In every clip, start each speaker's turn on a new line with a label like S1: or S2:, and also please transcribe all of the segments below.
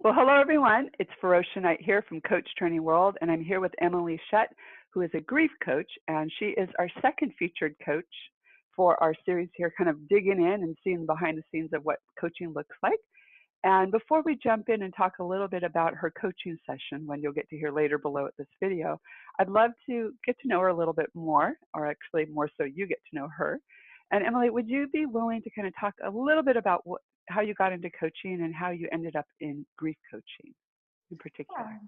S1: Well, hello everyone. It's Ferocia Knight here from Coach Training World, and I'm here with Emily Shutt, who is a grief coach, and she is our second featured coach for our series here, kind of digging in and seeing behind the scenes of what coaching looks like. And before we jump in and talk a little bit about her coaching session, when you'll get to hear later below at this video, I'd love to get to know her a little bit more, or actually more so you get to know her. And Emily, would you be willing to kind of talk a little bit about how you got into coaching and how you ended up in grief coaching in particular?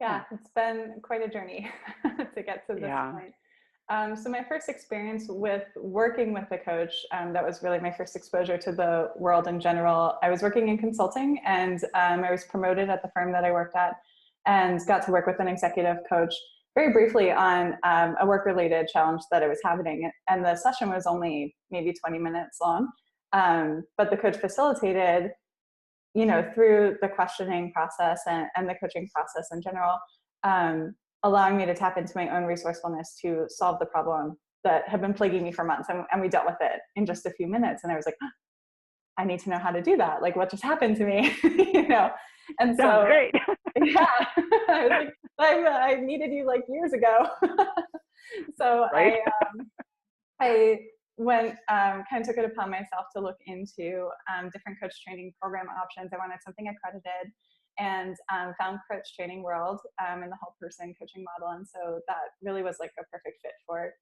S2: Yeah, it's been quite a journey to get to this
S1: Yeah.
S2: point. So my first experience with working with a coach, that was really my first exposure to the world in general. I was working in consulting, and I was promoted at the firm that I worked at and got to work with an executive coach very briefly on a work-related challenge that I was having. And the session was only maybe 20 minutes long, but the coach facilitated through the questioning process and the coaching process in general, allowing me to tap into my own resourcefulness to solve the problem that had been plaguing me for months. And we dealt with it in just a few minutes. And I was like, I need to know how to do that. Like, what just happened to me? And
S1: Sounds
S2: so,
S1: great.
S2: yeah, I was like, I needed you like years ago. So
S1: Right?
S2: I went, kind of took it upon myself to look into different coach training program options. I wanted something accredited, and found Coach Training World and the whole person coaching model. And so that really was like a perfect fit for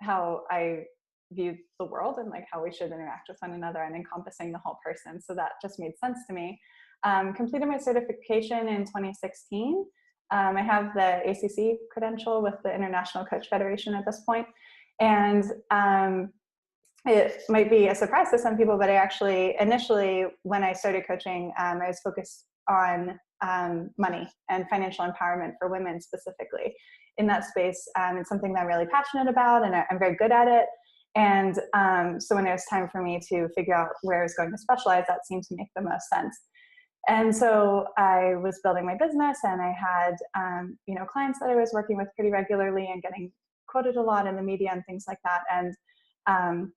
S2: how I view the world and like how we should interact with one another and encompassing the whole person. So that just made sense to me. Completed my certification in 2016. I have the ACC credential with the International Coach Federation at this point. And it might be a surprise to some people, but I actually, initially, when I started coaching, I was focused on money and financial empowerment for women specifically in that space. It's something that I'm really passionate about, and I'm very good at it. And so when it was time for me to figure out where I was going to specialize, that seemed to make the most sense. And so I was building my business, and I had, clients that I was working with pretty regularly and getting quoted a lot in the media and things like that. And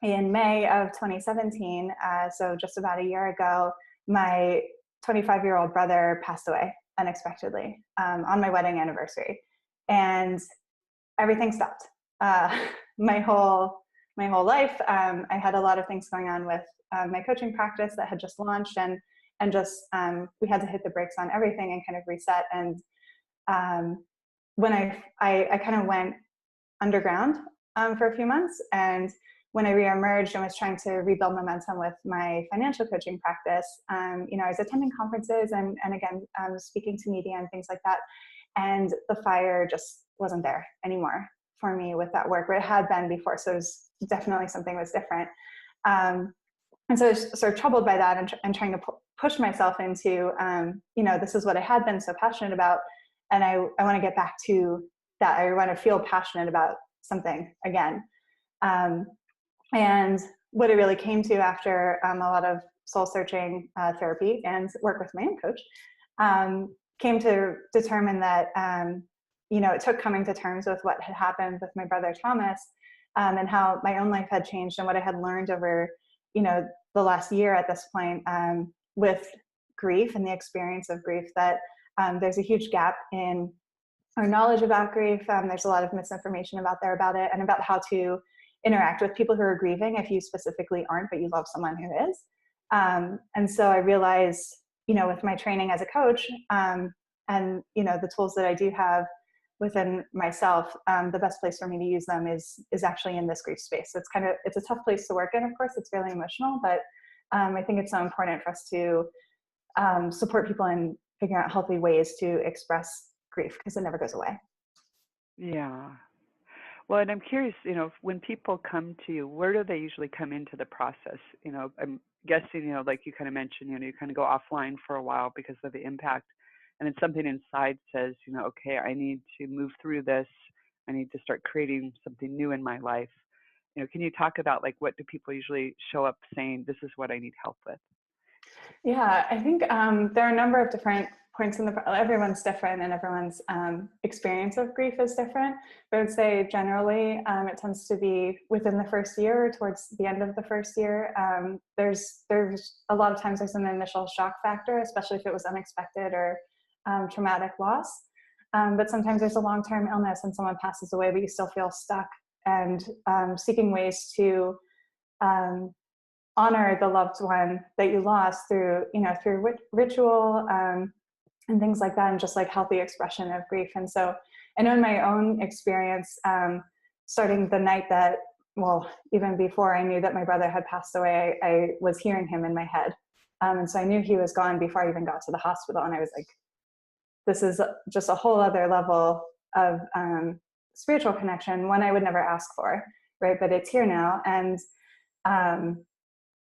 S2: in May of 2017, so just about a year ago, my 25-year-old brother passed away unexpectedly on my wedding anniversary, and everything stopped. My whole life, I had a lot of things going on with my coaching practice that had just launched, and just we had to hit the brakes on everything and kind of reset. And when I kind of went underground for a few months, and when I reemerged and was trying to rebuild momentum with my financial coaching practice, I was attending conferences and again, speaking to media and things like that. And the fire just wasn't there anymore for me with that work, where it had been before. So it was definitely something was different. And so I was sort of troubled by that, and trying to push myself into, this is what I had been so passionate about. And I want to get back to that. I want to feel passionate about something again. And what it really came to after a lot of soul searching therapy and work with my own coach, came to determine that, it took coming to terms with what had happened with my brother Thomas, and how my own life had changed and what I had learned over, the last year at this point, with grief and the experience of grief, that there's a huge gap in our knowledge about grief. There's a lot of misinformation about it, and about how to interact with people who are grieving if you specifically aren't, but you love someone who is. And so I realized, with my training as a coach, and the tools that I do have within myself, the best place for me to use them is actually in this grief space. So it's a tough place to work in, of course. It's really emotional, but I think it's so important for us to support people in figuring out healthy ways to express grief, because it never goes away.
S1: Yeah. Well, and I'm curious, when people come to you, where do they usually come into the process? I'm guessing, like you kind of mentioned, you kind of go offline for a while because of the impact. And then something inside says, okay, I need to move through this. I need to start creating something new in my life. Can you talk about like, what do people usually show up saying, this is what I need help with?
S2: Yeah, I think there are a number of different points in everyone's different, and everyone's experience of grief is different. But I would say generally it tends to be within the first year or towards the end of the first year. There's a lot of times there's an initial shock factor, especially if it was unexpected or traumatic loss. But sometimes there's a long-term illness and someone passes away, but you still feel stuck, and seeking ways to honor the loved one that you lost through, through ritual and things like that, and just like healthy expression of grief. And so I know in my own experience, starting the night that, well, even before I knew that my brother had passed away, I was hearing him in my head. And so I knew he was gone before I even got to the hospital. And I was like, this is just a whole other level of spiritual connection, one I would never ask for, right? But it's here now. And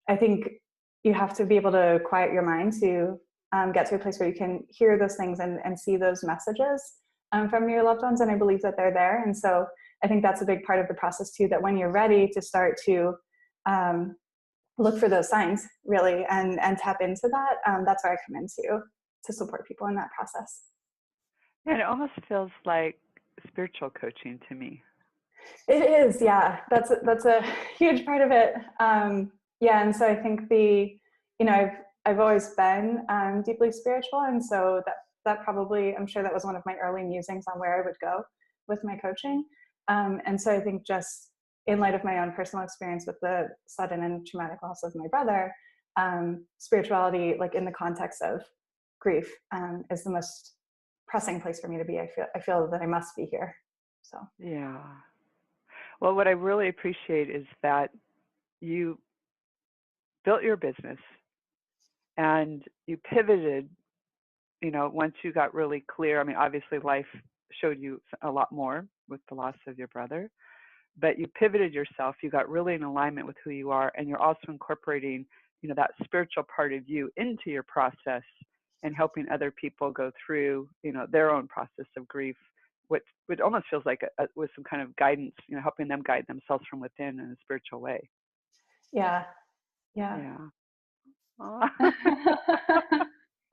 S2: I think you have to be able to quiet your mind to get to a place where you can hear those things and see those messages from your loved ones. And I believe that they're there. And so I think that's a big part of the process too, that when you're ready to start to look for those signs really and tap into that, that's where I come in to support people in that process.
S1: And it almost feels like spiritual coaching to me.
S2: It is, yeah. That's a huge part of it. Yeah, and so I think I've always been deeply spiritual, and so that probably, I'm sure that was one of my early musings on where I would go with my coaching. And so I think just in light of my own personal experience with the sudden and traumatic loss of my brother, spirituality, like in the context of grief, is the most pressing place for me to be. I feel that I must be here. So
S1: yeah. Well, what I really appreciate is that you built your business and you pivoted, once you got really clear. I mean, obviously life showed you a lot more with the loss of your brother, but you pivoted yourself. You got really in alignment with who you are, and you're also incorporating, that spiritual part of you into your process and helping other people go through, their own process of grief, which almost feels like with some kind of guidance, helping them guide themselves from within in a spiritual way.
S2: Yeah.
S1: Yeah.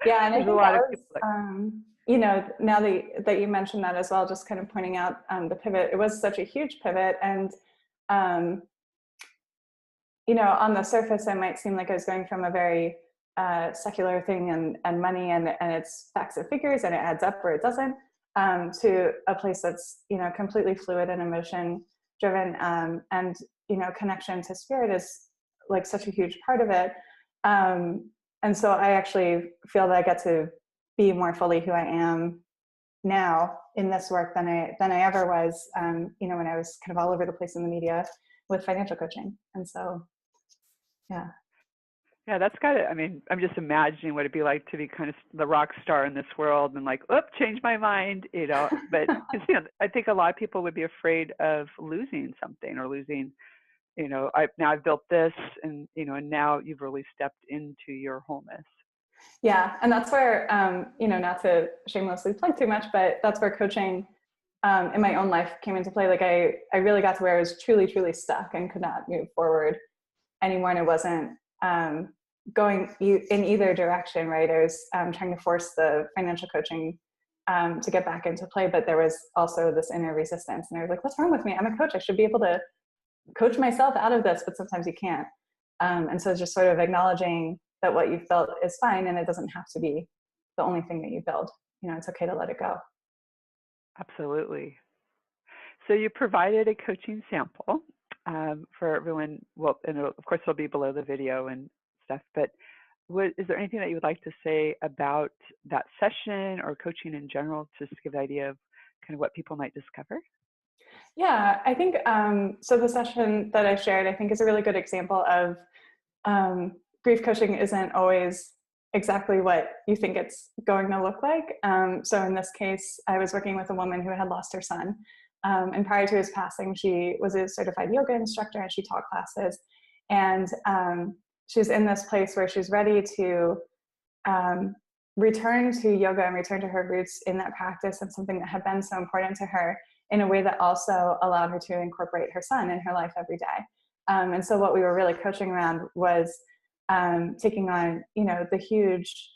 S2: Yeah, and I
S1: There's a
S2: think
S1: lot
S2: that
S1: of
S2: was,
S1: people like,
S2: now that you mentioned that as well, just kind of pointing out the pivot, it was such a huge pivot. And, on the surface, it might seem like I was going from a very secular thing and money and it's facts and figures and it adds up or it doesn't, to a place that's, completely fluid and emotion driven. And, connection to spirit is like such a huge part of it. And so I actually feel that I get to be more fully who I am now in this work than I ever was, when I was kind of all over the place in the media with financial coaching. And so, yeah.
S1: Yeah, that's got it. I mean, I'm just imagining what it'd be like to be kind of the rock star in this world and like, oop, change my mind, But I think a lot of people would be afraid of losing something or losing, I've built this, and and now you've really stepped into your wholeness.
S2: Yeah, and that's where, not to shamelessly plug too much, but that's where coaching in my own life came into play. Like I really got to where I was truly, truly stuck and could not move forward anymore, and it wasn't going in either direction, right? I was trying to force the financial coaching to get back into play, but there was also this inner resistance, and I was like, what's wrong with me? I'm a coach. I should be able to coach myself out of this, but sometimes you can't. And so just sort of acknowledging that what you've built is fine, and it doesn't have to be the only thing that you build. It's okay to let it go.
S1: Absolutely. So you provided a coaching sample for everyone. Well, and of course it'll be below the video and stuff, but is there anything that you would like to say about that session or coaching in general, just to give an idea of kind of what people might discover?
S2: Yeah, I think, so the session that I shared, I think is a really good example of grief coaching isn't always exactly what you think it's going to look like. So in this case, I was working with a woman who had lost her son. And prior to his passing, she was a certified yoga instructor and she taught classes. And she's in this place where she's ready to return to yoga and return to her roots in that practice and something that had been so important to her in a way that also allowed her to incorporate her son in her life every day. And so what we were really coaching around was taking on, the huge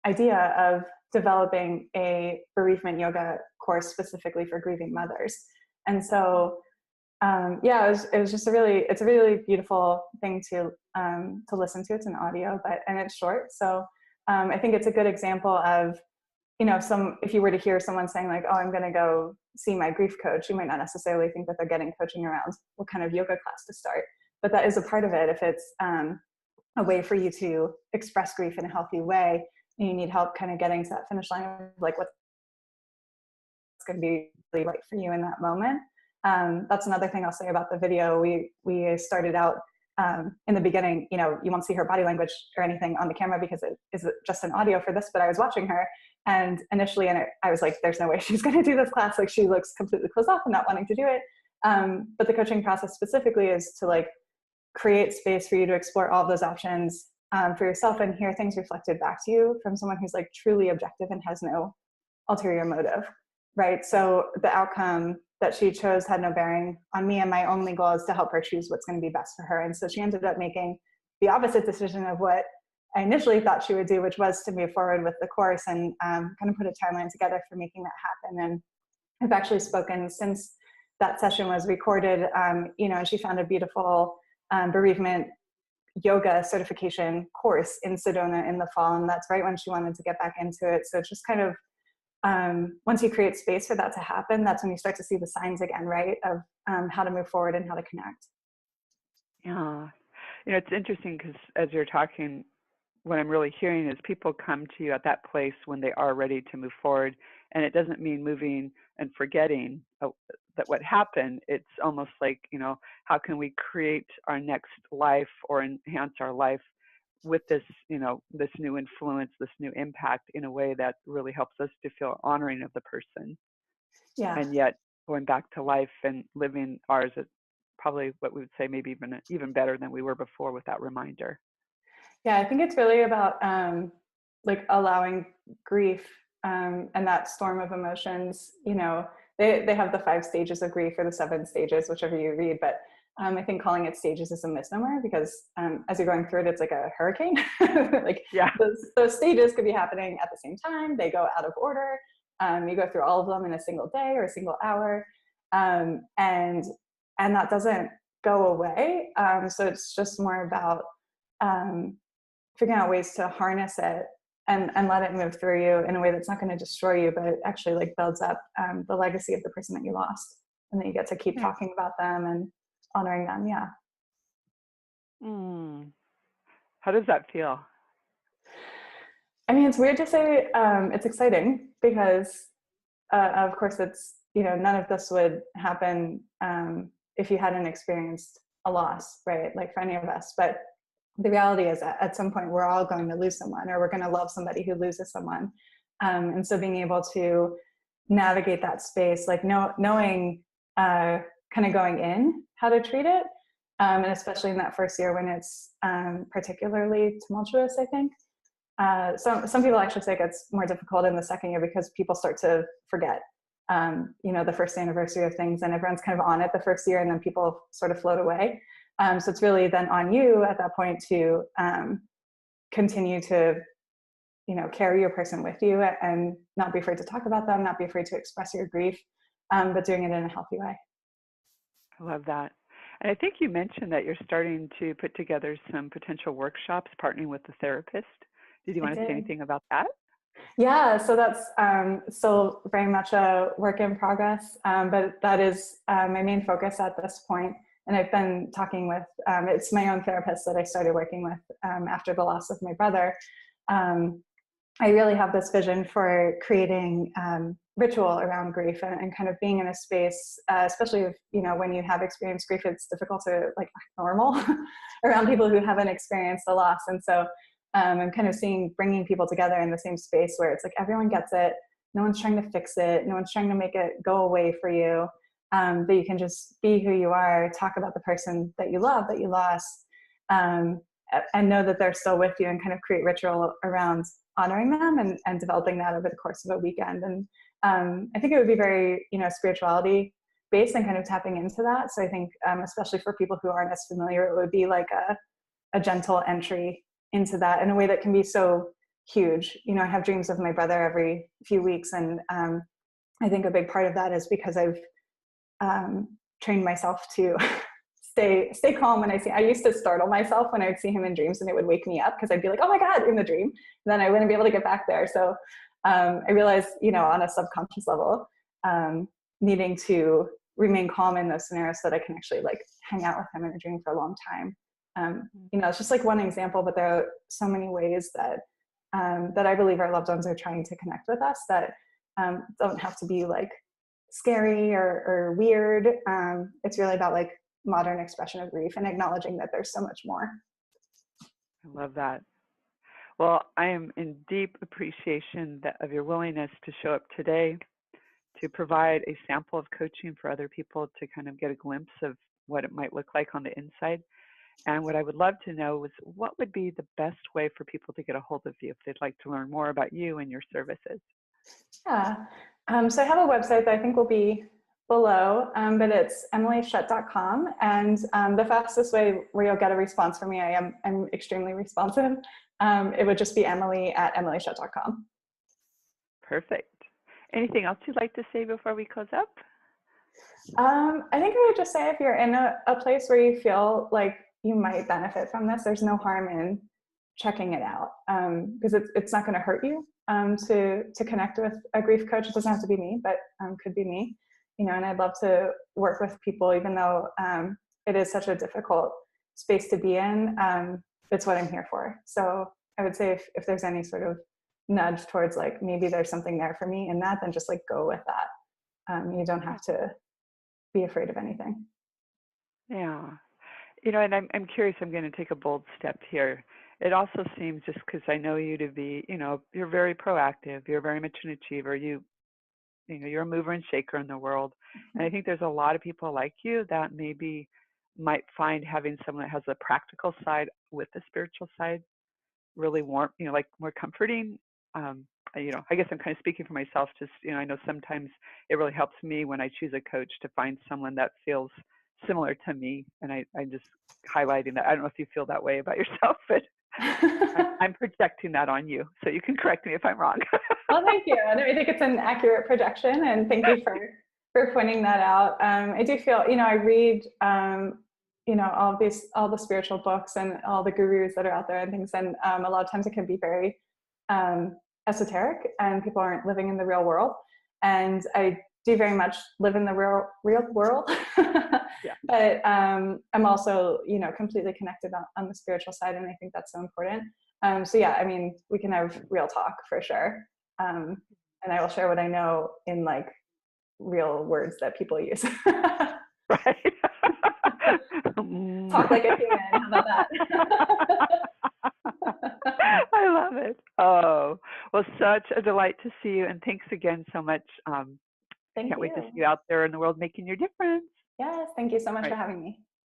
S2: idea of developing a bereavement yoga course specifically for grieving mothers. And so, yeah, it was just it's a really beautiful thing to listen to. It's an audio, and it's short. So I think it's a good example of, if you were to hear someone saying like, oh, I'm going to go see my grief coach, you might not necessarily think that they're getting coaching around what kind of yoga class to start, but that is a part of it. If it's a way for you to express grief in a healthy way, and you need help kind of getting to that finish line of like what's going to be really right for you in that moment. That's another thing I'll say about the video. We started out in the beginning, you won't see her body language or anything on the camera because it is just an audio for this, but I was watching her, and initially, I was like, there's no way she's going to do this class. Like, she looks completely closed off and not wanting to do it. But the coaching process specifically is to like create space for you to explore all of those options for yourself and hear things reflected back to you from someone who's like truly objective and has no ulterior motive, right? So the outcome that she chose had no bearing on me, and my only goal is to help her choose what's going to be best for her. And so she ended up making the opposite decision of what I initially thought she would do, which was to move forward with the course and kind of put a timeline together for making that happen. And I've actually spoken since that session was recorded, and she found a beautiful bereavement yoga certification course in Sedona in the fall, and that's right when she wanted to get back into it. So it's just kind of, once you create space for that to happen, that's when you start to see the signs again, right, of how to move forward and how to connect.
S1: Yeah. It's interesting because as you're talking, what I'm really hearing is people come to you at that place when they are ready to move forward. And it doesn't mean moving and forgetting that what happened. It's almost like, how can we create our next life or enhance our life with this, this new influence, this new impact in a way that really helps us to feel honoring of the person.
S2: Yeah.
S1: And yet going back to life and living ours is probably what we would say maybe even better than we were before with that reminder.
S2: Yeah, I think it's really about like allowing grief and that storm of emotions. They have the 5 stages of grief or the 7 stages, whichever you read. But I think calling it stages is a misnomer because as you're going through it, it's like a hurricane. Like,
S1: yeah,
S2: those stages could be happening at the same time. They go out of order. You go through all of them in a single day or a single hour, and that doesn't go away. So it's just more about figuring out ways to harness it and let it move through you in a way that's not going to destroy you, but it actually like builds up the legacy of the person that you lost, and then you get to keep talking about them and honoring them. Yeah.
S1: How does that feel?
S2: I mean, it's weird to say. It's exciting because, of course, it's, none of this would happen if you hadn't experienced a loss, right? Like for any of us. But the reality is that at some point we're all going to lose someone, or we're going to love somebody who loses someone. And so being able to navigate that space, like knowing kind of going in how to treat it, and especially in that first year when it's particularly tumultuous, I think. Some people actually say it gets more difficult in the second year because people start to forget, the first anniversary of things, and everyone's kind of on it the first year, and then people sort of float away. So it's really then on you at that point to continue to, carry your person with you and not be afraid to talk about them, not be afraid to express your grief, but doing it in a healthy way.
S1: I love that. And I think you mentioned that you're starting to put together some potential workshops, partnering with a therapist. Did you want to say anything about that?
S2: Yeah, so that's still very much a work in progress, but that is my main focus at this point. And I've been talking with, it's my own therapist that I started working with after the loss of my brother. I really have this vision for creating ritual around grief and kind of being in a space, especially if, when you have experienced grief, it's difficult to like act normal around people who haven't experienced a loss. And so I'm kind of bringing people together in the same space where it's like everyone gets it. No one's trying to fix it. No one's trying to make it go away for you. But you can just be who you are, talk about the person that you love, that you lost, and know that they're still with you, and kind of create ritual around honoring them and developing that over the course of a weekend. And I think it would be very, spirituality based and kind of tapping into that. So I think, especially for people who aren't as familiar, it would be like a gentle entry into that in a way that can be so huge. You know, I have dreams of my brother every few weeks, and I think a big part of that is because I've trained myself to stay calm when I see. I used to startle myself when I would see him in dreams, and it would wake me up because I'd be like, "Oh my God," in the dream. And then I wouldn't be able to get back there. So I realized, you know, on a subconscious level, needing to remain calm in those scenarios so that I can actually like hang out with him in a dream for a long time. You know, it's just like one example, but there are so many ways that that I believe our loved ones are trying to connect with us that don't have to be like scary or weird. It's really about like modern expression of grief and acknowledging that there's so much more.
S1: I love that. Well, I am in deep appreciation of your willingness to show up today, to provide a sample of coaching for other people to kind of get a glimpse of what it might look like on the inside. And what I would love to know is what would be the best way for people to get a hold of you if they'd like to learn more about you and your services?
S2: Yeah. So I have a website that I think will be below, but it's emilyshutt.com. And the fastest way where you'll get a response from me, I'm extremely responsive. It would just be emily@emilyshutt.com.
S1: Perfect. Anything else you'd like to say before we close up?
S2: I think I would just say if you're in a place where you feel like you might benefit from this, there's no harm in checking it out, because it's not going to hurt you to connect with a grief coach. It doesn't have to be me, but could be me, you know. And I'd love to work with people, even though it is such a difficult space to be in. It's what I'm here for. So I would say if there's any sort of nudge towards like maybe there's something there for me in that, then just like go with that. You don't have to be afraid of anything.
S1: Yeah. You know, and I'm curious, I'm going to take a bold step here. It also seems, just because I know you to be, you know, you're very proactive, you're very much an achiever, you know, you're a mover and shaker in the world. And I think there's a lot of people like you that maybe might find having someone that has a practical side with the spiritual side really warm, you know, like more comforting. You know, I guess I'm kind of speaking for myself. Just, you know, I know sometimes it really helps me when I choose a coach to find someone that feels similar to me. And I'm just highlighting that. I don't know if you feel that way about yourself, but I'm projecting that on you. So you can correct me if I'm wrong.
S2: Well, thank you. And I think it's an accurate projection, and thank you for pointing that out. I do feel, you know, I read, you know, all the spiritual books and all the gurus that are out there and things, and a lot of times it can be very esoteric, and people aren't living in the real world. And I do very much live in the real world,
S1: Yeah.
S2: but I'm also, you know, completely connected on the spiritual side, and I think that's so important. So yeah, I mean, we can have real talk for sure. And I will share what I know in like real words that people use.
S1: Right.
S2: Talk like a human. How about that?
S1: I love it. Oh, well, such a delight to see you. And thanks again so much.
S2: Thank
S1: Can't
S2: you.
S1: wait to see you out there in the world making your difference.
S2: Yes, thank you so much
S1: Right.
S2: for having me.